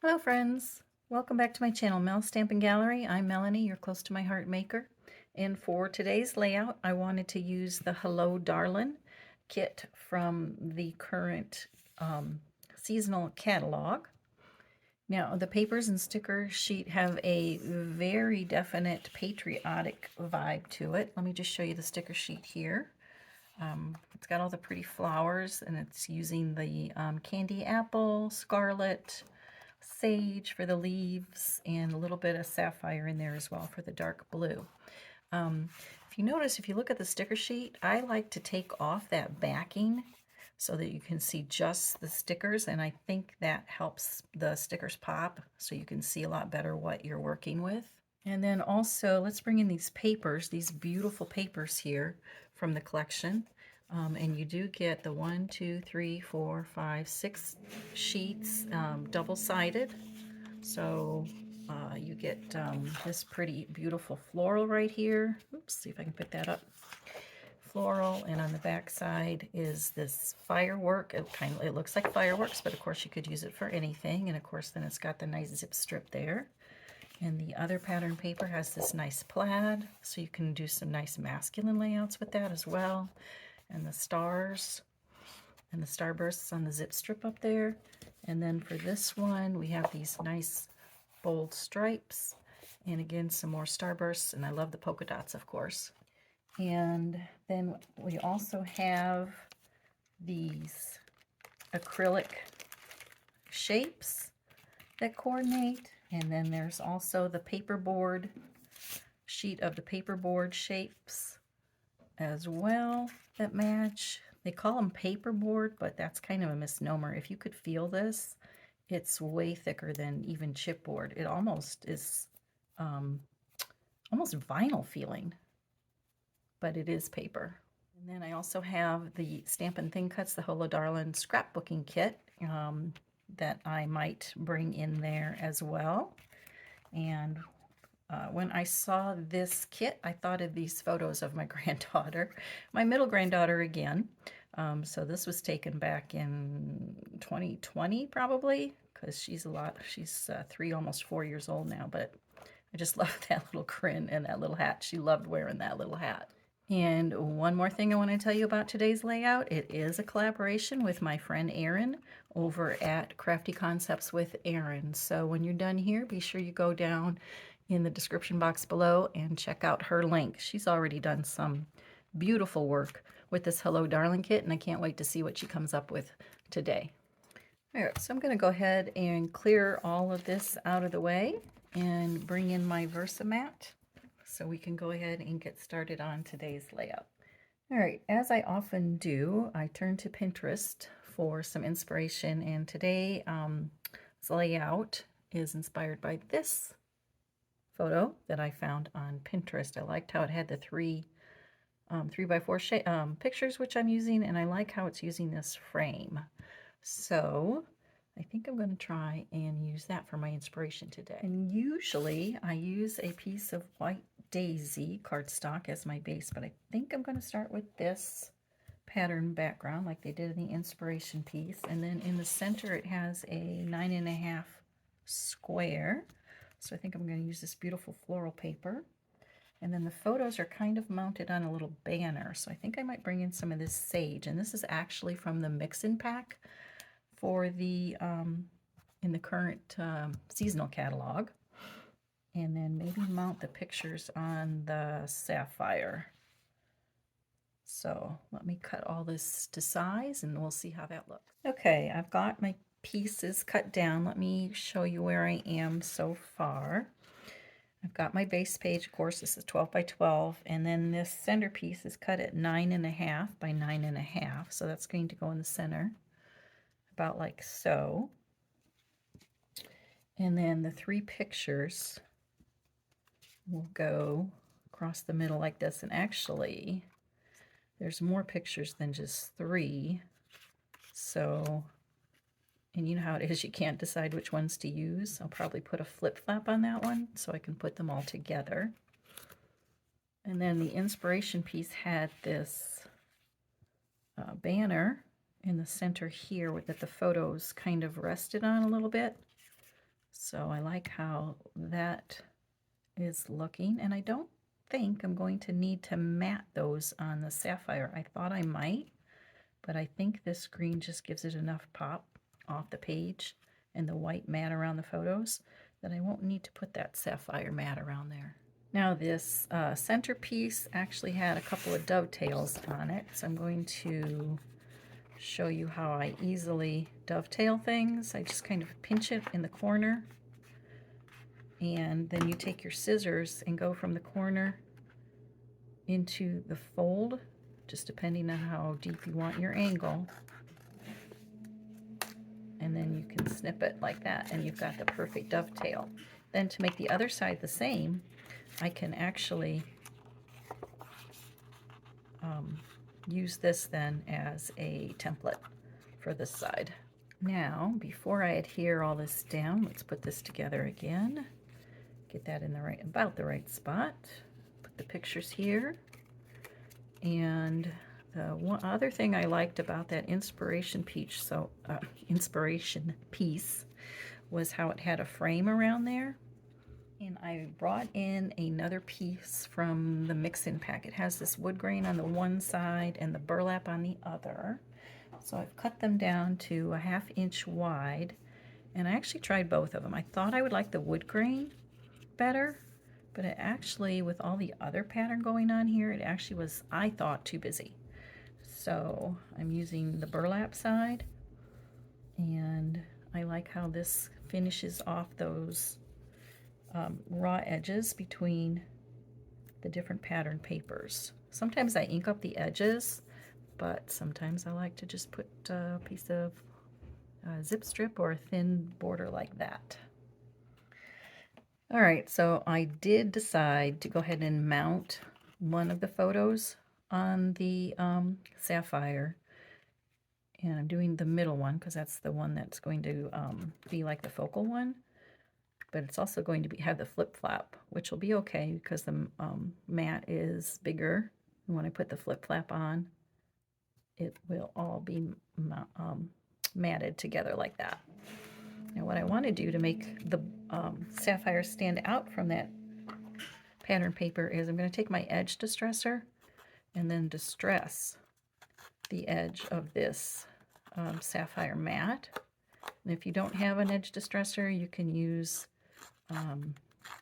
Hello friends, welcome back to my channel, Mel Stampin' Gallery. I'm Melanie, your close to my heart maker. And for today's layout, I wanted to use the Hello Darlin kit from the current seasonal catalog. Now, the papers and sticker sheet have a very definite patriotic vibe to it. Let me just show you the sticker sheet here. It's got all the pretty flowers, and it's using the candy apple, scarlet, sage for the leaves, and a little bit of sapphire in there as well for the dark blue. If you notice, if you look at the sticker sheet, I like to take off that backing so that you can see just the stickers, and I think that helps the stickers pop so you can see a lot better what you're working with. And then also, let's bring in these papers, these beautiful papers here from the collection. And you do get the 1, 2, 3, 4, 5, 6 sheets, double-sided. So you get this pretty beautiful floral right here. Oops, see if I can pick that up. Floral, and on the back side is this firework. It looks like fireworks, but of course you could use it for anything. And of course then it's got the nice zip strip there. And the other pattern paper has this nice plaid, so you can do some nice masculine layouts with that as well. And the stars and the starbursts on the zip strip up there. And then for this one, we have these nice bold stripes, and again some more starbursts, and I love the polka dots, of course. And then we also have these acrylic shapes that coordinate, and then there's also the paperboard sheet of the paperboard shapes as well that match. They call them paperboard, but that's kind of a misnomer. If you could feel this, it's way thicker than even chipboard. It almost is almost vinyl feeling, but it is paper. And then I also have the Stampin' Thin Cuts, the Hello Darlin scrapbooking kit that I might bring in there as well. And when I saw this kit, I thought of these photos of my granddaughter, my middle granddaughter again. So this was taken back in 2020 probably, because she's 3, almost 4 years old now, but I just love that little grin and that little hat. She loved wearing that little hat. And one more thing I want to tell you about today's layout. It is a collaboration with my friend Erin over at Crafty Concepts with Erin. So when you're done here, be sure you go down in the description box below and check out her link. She's already done some beautiful work with this Hello Darlin kit, and I can't wait to see what she comes up with today. All right, so I'm going to go ahead and clear all of this out of the way and bring in my Versamat so we can go ahead and get started on today's layout. All right, as I often do, I turn to Pinterest for some inspiration, and today this layout is inspired by this photo that I found on Pinterest. I liked how it had the 3x4 pictures, which I'm using, and I like how it's using this frame. So I think I'm going to try and use that for my inspiration today. And usually I use a piece of white daisy cardstock as my base, but I think I'm going to start with this pattern background like they did in the inspiration piece. And then in the center it has a 9.5 square. So I think I'm going to use this beautiful floral paper. And then the photos are kind of mounted on a little banner. So I think I might bring in some of this sage. And this is actually from the mix-in pack for the in the current seasonal catalog. And then maybe mount the pictures on the sapphire. So let me cut all this to size and we'll see how that looks. Okay, I've got my pieces cut down. Let me show you where I am so far. I've got my base page, of course, this is 12 by 12, and then this centerpiece is cut at 9.5 by 9.5, so that's going to go in the center, about like so. And then the 3 pictures will go across the middle like this, and actually, there's more pictures than just 3, so... And you know how it is, you can't decide which ones to use. I'll probably put a flip-flap on that one so I can put them all together. And then the inspiration piece had this banner in the center here that the photos kind of rested on a little bit. So I like how that is looking, and I don't think I'm going to need to matte those on the sapphire. I thought I might, but I think this green just gives it enough pop off the page and the white matte around the photos that I won't need to put that sapphire matte around there. Now this centerpiece actually had a couple of dovetails on it, so I'm going to show you how I easily dovetail things. I just kind of pinch it in the corner, and then you take your scissors and go from the corner into the fold, just depending on how deep you want your angle. And then you can snip it like that, and you've got the perfect dovetail. Then to make the other side the same, I can actually use this then as a template for this side. Now, before I adhere all this down, let's put this together again. Get that in the right, about the right spot. Put the pictures here. And the one other thing I liked about that inspiration piece, inspiration piece, was how it had a frame around there. And I brought in another piece from the mix-in pack. It has this wood grain on the one side and the burlap on the other. So I've cut them down to a 1/2 inch wide, and I actually tried both of them. I thought I would like the wood grain better, but it actually, with all the other pattern going on here, it actually was, I thought, too busy. So I'm using the burlap side, and I like how this finishes off those raw edges between the different pattern papers. Sometimes I ink up the edges, but sometimes I like to just put a piece of zip strip or a thin border like that. All right, so I did decide to go ahead and mount one of the photos on the sapphire, and I'm doing the middle one because that's the one that's going to be like the focal one. But it's also going to have the flip-flap, which will be okay because the mat is bigger. And when I put the flip-flap on, it will all be matted together like that. Now what I want to do to make the sapphire stand out from that pattern paper is I'm going to take my edge distressor and then distress the edge of this sapphire mat. And if you don't have an edge distressor, you can use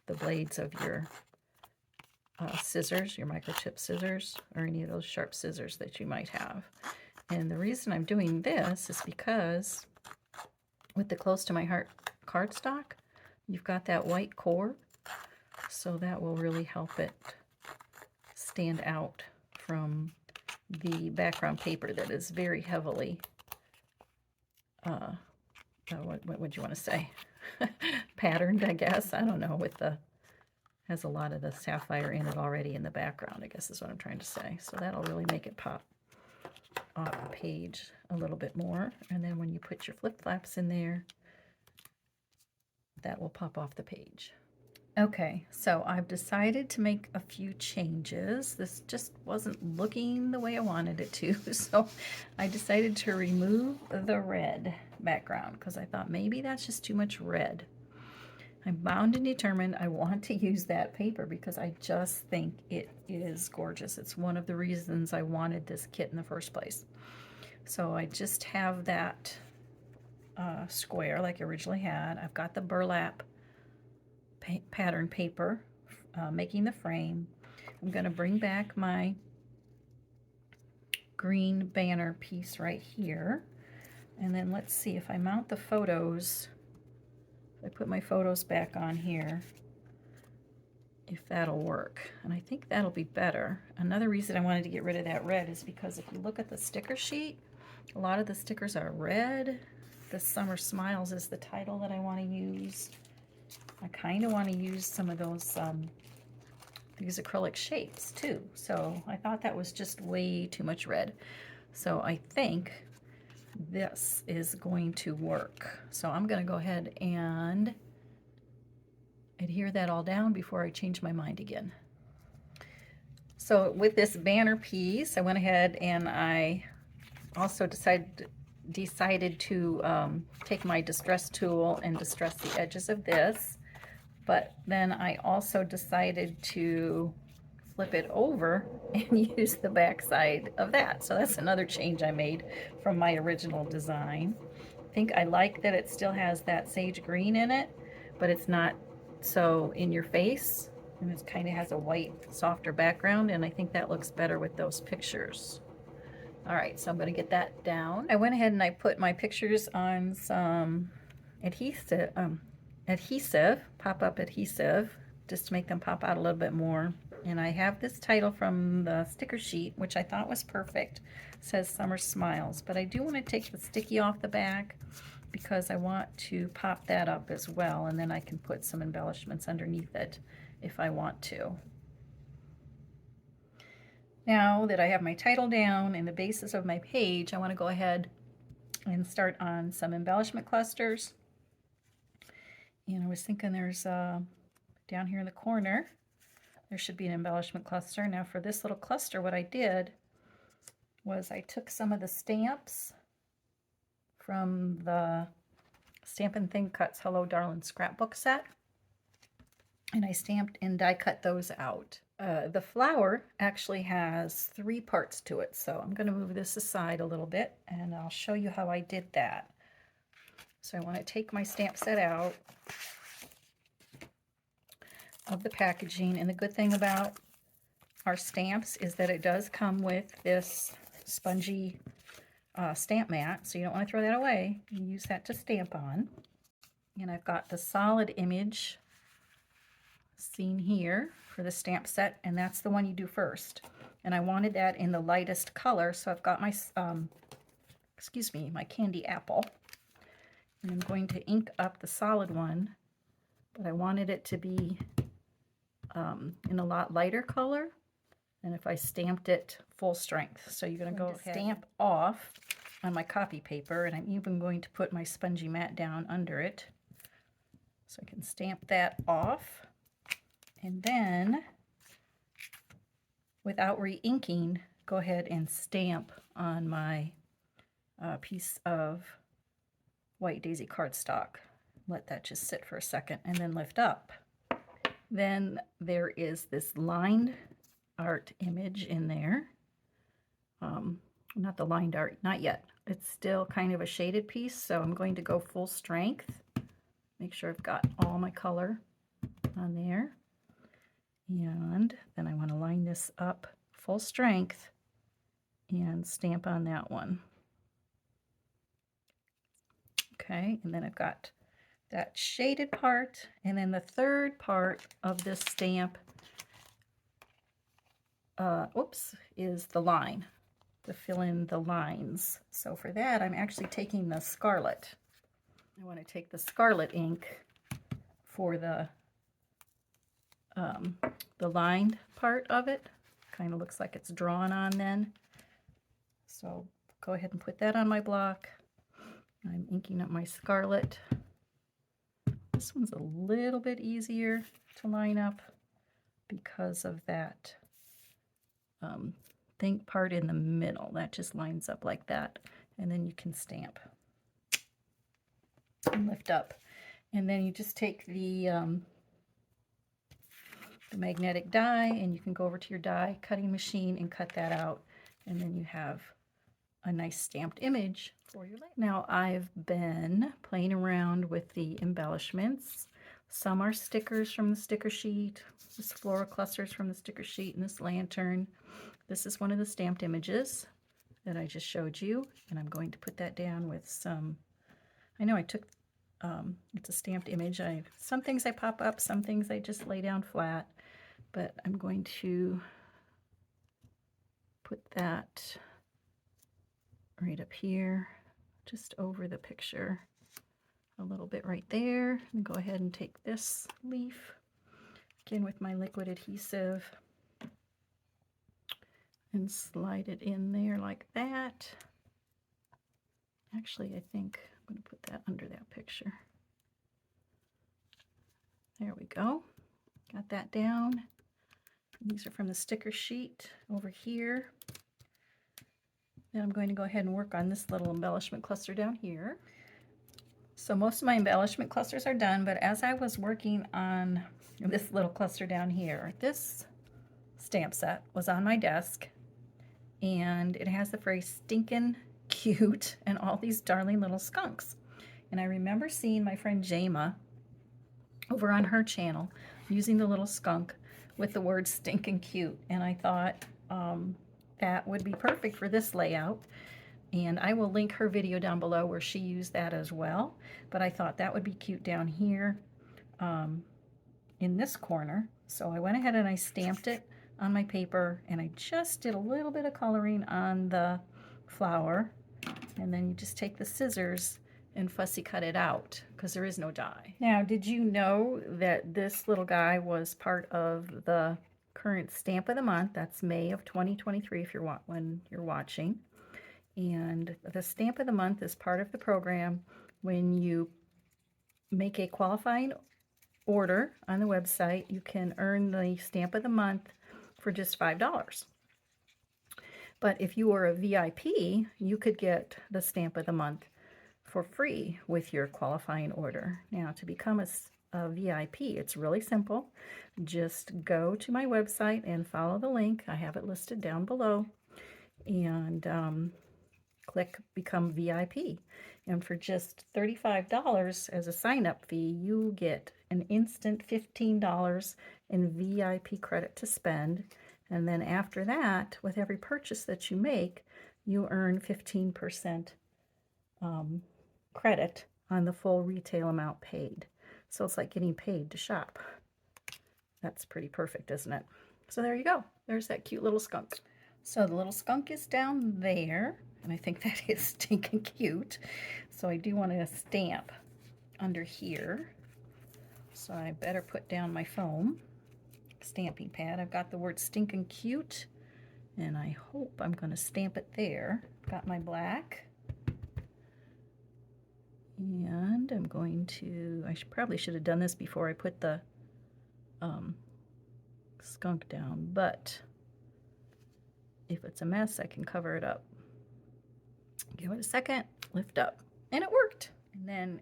the blades of your scissors, your microchip scissors, or any of those sharp scissors that you might have. And the reason I'm doing this is because with the Close to My Heart cardstock, you've got that white core, so that will really help it stand out from the background paper that is very heavily, what would you want to say? Patterned, I guess. I don't know, with the, has a lot of the sapphire in it already in the background, I guess is what I'm trying to say. So that'll really make it pop off the page a little bit more. And then when you put your flip-flaps in there, that will pop off the page. Okay, so I've decided to make a few changes. This just wasn't looking the way I wanted it to, so I decided to remove the red background because I thought maybe that's just too much red. I'm bound and determined I want to use that paper because I just think it is gorgeous. It's one of the reasons I wanted this kit in the first place. So I just have that square like I originally had. I've got the burlap pattern paper making the frame. I'm going to bring back my green banner piece right here, and then let's see if I mount the photos. If I put my photos back on here, if that'll work, and I think that'll be better. Another reason I wanted to get rid of that red is because if you look at the sticker sheet, a lot of the stickers are red. The Summer Smiles is the title that I want to use. I kind of want to use some of those these acrylic shapes too. So I thought that was just way too much red. So I think this is going to work. So I'm going to go ahead and adhere that all down before I change my mind again. So with this banner piece, I went ahead and I also decided decided to take my distress tool and distress the edges of this, but then I also decided to flip it over and use the back side of that. So that's another change I made from my original design. I think I like that it still has that sage green in it, but it's not so in your face, and it kind of has a white, softer background, and I think that looks better with those pictures. All right, so I'm going to get that down. I went ahead and I put my pictures on some adhesive, pop-up adhesive, just to make them pop out a little bit more. And I have this title from the sticker sheet, which I thought was perfect. It says Summer Smiles, but I do want to take the sticky off the back because I want to pop that up as well, and then I can put some embellishments underneath it if I want to. Now that I have my title down and the basis of my page, I want to go ahead and start on some embellishment clusters. And I was thinking there's down here in the corner, there should be an embellishment cluster. Now for this little cluster, what I did was I took some of the stamps from the Stampin' Thin Cuts Hello Darlin scrapbook set, and I stamped and die cut those out. The flower actually has 3 parts to it, so I'm going to move this aside a little bit and I'll show you how I did that. So I want to take my stamp set out of the packaging, and the good thing about our stamps is that it does come with this spongy stamp mat, so you don't want to throw that away. You use that to stamp on. And I've got the solid image seen here for the stamp set, and that's the one you do first. And I wanted that in the lightest color, so I've got my my candy apple, and I'm going to ink up the solid one, but I wanted it to be in a lot lighter color than if I stamped it full strength. So you're going to go ahead, stamp off on my copy paper, and I'm even going to put my spongy mat down under it so I can stamp that off. And then, without re-inking, go ahead and stamp on my piece of white daisy cardstock. Let that just sit for a second and then lift up. Then there is this lined art image in there. Not the lined art, not yet. It's still kind of a shaded piece, so I'm going to go full strength. Make sure I've got all my color on there. And then I want to line this up full strength and stamp on that one. Okay, and then I've got that shaded part, and then the third part of this stamp, is the line, to fill in the lines. So for that, I'm actually taking the scarlet. I want to take the scarlet ink for the lined part of it. Kind of looks like it's drawn on then. So go ahead and put that on my block. I'm inking up my scarlet. This one's a little bit easier to line up because of that think part in the middle. That just lines up like that, and then you can stamp and lift up. And then you just take the magnetic die, and you can go over to your die cutting machine and cut that out, and then you have a nice stamped image for your layout. Now I've been playing around with the embellishments. Some are stickers from the sticker sheet, this floral clusters from the sticker sheet, and this lantern. This is one of the stamped images that I just showed you, and I'm going to put that down with some, I know I took, it's a stamped image. Some things I pop up, some things I just lay down flat, but I'm going to put that right up here, just over the picture a little bit right there. And go ahead and take this leaf, again with my liquid adhesive, and slide it in there like that. Actually, I think I'm going to put that under that picture. There we go. Got that down. These are from the sticker sheet over here. Then I'm going to go ahead and work on this little embellishment cluster down here. So most of my embellishment clusters are done, but as I was working on this little cluster down here, this stamp set was on my desk, and it has the phrase stinkin' cute and all these darling little skunks. And I remember seeing my friend Jama over on her channel using the little skunk with the word stinkin' cute, and I thought that would be perfect for this layout. And I will link her video down below where she used that as well. But I thought that would be cute down here in this corner. So I went ahead and I stamped it on my paper, and I just did a little bit of coloring on the flower. And then you just take the scissors and fussy cut it out because there is no die. Now, did you know that this little guy was part of the current Stamp of the Month? That's May of 2023 if when you're watching. And the Stamp of the Month is part of the program when you make a qualifying order on the website. You can earn the Stamp of the Month for just $5. But if you are a VIP, you could get the Stamp of the Month for free with your qualifying order. Now, to become a VIP, it's really simple. Just go to my website and follow the link. I have it listed down below. And click Become VIP. And for just $35 as a sign-up fee, you get an instant $15 in VIP credit to spend. And then after that, with every purchase that you make, you earn 15% credit on the full retail amount paid. So it's like getting paid to shop. That's pretty perfect, isn't it? So there you go. There's that cute little skunk. So the little skunk is down there, and I think that is stinking cute. So I do want to stamp under here. So I better put down my foam stamping pad. I've got the word stinking cute, and I hope I'm going to stamp it there. Got my black. And I'm going to, probably should have done this before I put the skunk down, but if it's a mess, I can cover it up. Give it a second, lift up, and it worked. And then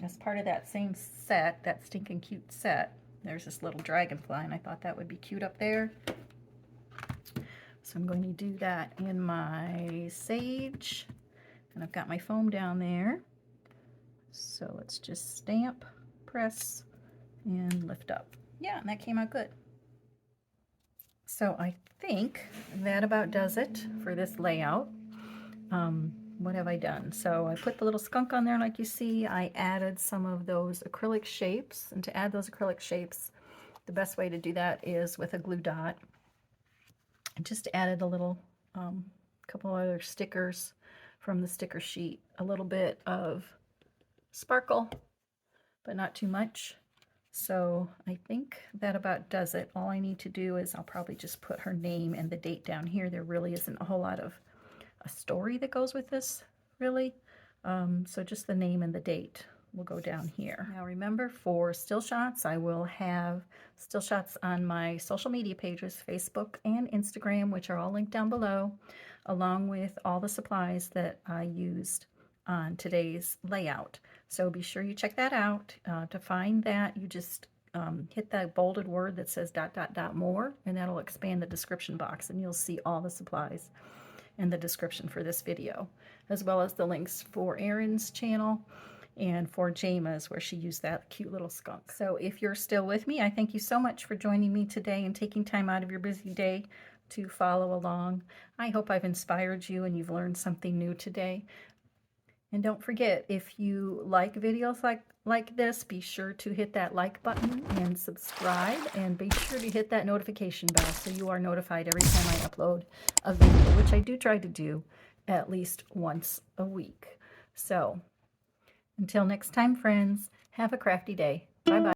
as part of that same set, that stinking cute set, there's this little dragonfly, and I thought that would be cute up there. So I'm going to do that in my sage, and I've got my foam down there. So let's just stamp, press, and lift up. Yeah, and that came out good. So I think that about does it for this layout. What have I done? So I put the little skunk on there like you see. I added some of those acrylic shapes, and to add those acrylic shapes, the best way to do that is with a glue dot. I just added a little couple other stickers from the sticker sheet, a little bit of sparkle, but not too much. So I think that about does it. All I need to do is I'll probably just put her name and the date down here. There really isn't a whole lot of a story that goes with this, really. So just the name and the date will go down here. Now remember, for still shots, I will have still shots on my social media pages, Facebook and Instagram, which are all linked down below, along with all the supplies that I used on today's layout. So be sure you check that out. To find that, you just hit that bolded word that says ... more, and that'll expand the description box, and you'll see all the supplies and the description for this video, as well as the links for Erin's channel and for Jama's, where she used that cute little skunk. So if you're still with me, I thank you so much for joining me today and taking time out of your busy day to follow along. I hope I've inspired you and you've learned something new today. And don't forget, if you like videos like this, be sure to hit that like button and subscribe, and be sure to hit that notification bell so you are notified every time I upload a video, which I do try to do at least once a week. So until next time, friends, have a crafty day. Bye-bye.